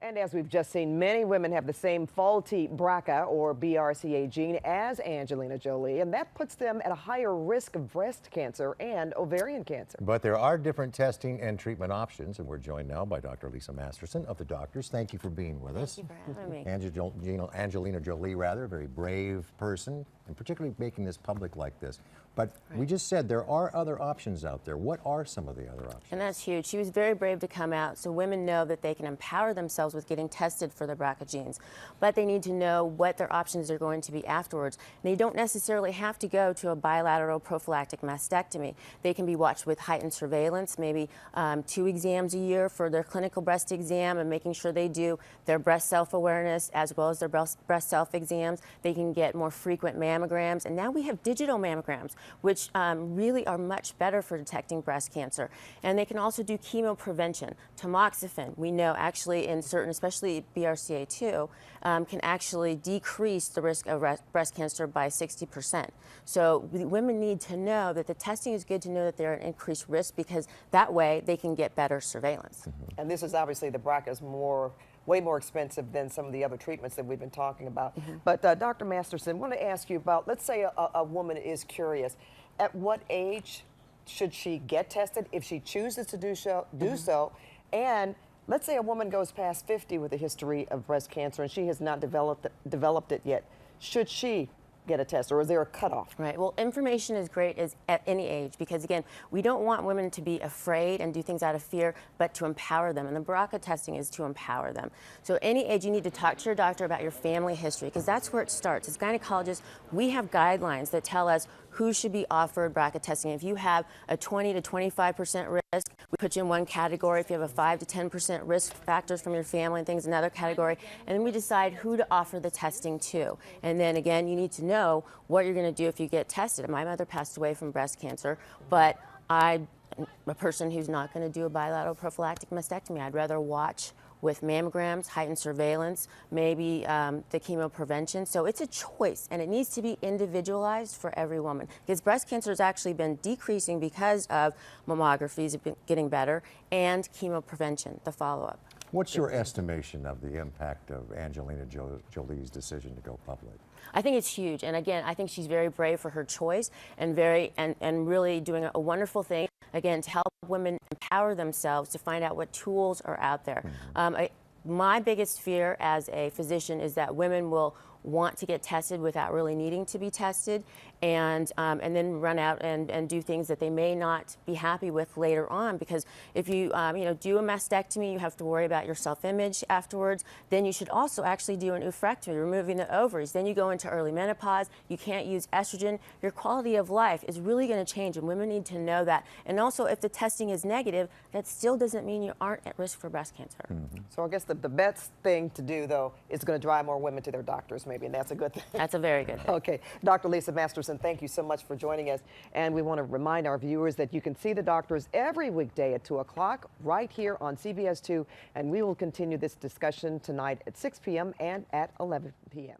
And as we've just seen, many women have the same faulty BRCA or BRCA gene as Angelina Jolie, and that puts them at a higher risk of breast cancer and ovarian cancer. But there are different testing and treatment options, and we're joined now by Dr. Lisa Masterson of The Doctors. Thank you for being with us. Thank you for having me. Angelina Jolie, rather, a very brave person, and particularly making this public like this. But we just said there are other options out there. What are some of the other options? And that's huge. She was very brave to come out so women know that they can empower themselves with getting tested for their BRCA genes. But they need to know what their options are going to be afterwards. They don't necessarily have to go to a bilateral prophylactic mastectomy. They can be watched with heightened surveillance, maybe 2 exams a year for their clinical breast exam and making sure they do their breast self-awareness as well as their breast self-exams. They can get more frequent mammograms. And now we have digital mammograms, which really are much better for detecting breast cancer. And they can also do chemo prevention. Tamoxifen, we know actually in certain, especially BRCA2, can actually decrease the risk of breast cancer by 60%. So women need to know that the testing is good to know that they're at increased risk because that way they can get better surveillance. And this is obviously, the BRCA is way more expensive than some of the other treatments that we've been talking about. But Dr. Masterson, I want to ask you about, let's say a woman is curious. At what age should she get tested if she chooses to do so? And let's say a woman goes past 50 with a history of breast cancer and she has not developed it yet. Should she get a test, or is there a cutoff? Right. Well, information is great at any age because, again, we don't want women to be afraid and do things out of fear, but to empower them. And the BRCA testing is to empower them. So any age, you need to talk to your doctor about your family history because that's where it starts. As gynecologists, we have guidelines that tell us who should be offered BRCA testing. If you have a 20 to 25% risk, we put you in one category. If you have a 5 to 10% risk factors from your family and things, another category. And then we decide who to offer the testing to. And then again, you need to know what you're going to do if you get tested. My mother passed away from breast cancer, but I'm a person who's not going to do a bilateral prophylactic mastectomy. I'd rather watch with mammograms, heightened surveillance, maybe the chemo prevention. So it's a choice, and it needs to be individualized for every woman. Because breast cancer has actually been decreasing because of mammographies getting better and chemo prevention, the follow-up. What's your estimation of the impact of Angelina Jolie's decision to go public? I think it's huge, and again, I think she's very brave for her choice and really doing a wonderful thing, again, to help women empower themselves to find out what tools are out there. My biggest fear as a physician is that women will want to get tested without really needing to be tested, and then run out and do things that they may not be happy with later on. Because if you do a mastectomy, you have to worry about your self-image afterwards. Then you should also actually do an oophorectomy, removing the ovaries. Then you go into early menopause. You can't use estrogen. Your quality of life is really going to change, and women need to know that. And also, if the testing is negative, that still doesn't mean you aren't at risk for breast cancer. So I guess the best thing to do, though, is going to drive more women to their doctors, maybe, and that's a good thing. That's a very good thing. Okay. Dr. Lisa Masterson, thank you so much for joining us. And we want to remind our viewers that you can see The Doctors every weekday at 2 o'clock right here on CBS 2. And we will continue this discussion tonight at 6 p.m. and at 11 p.m.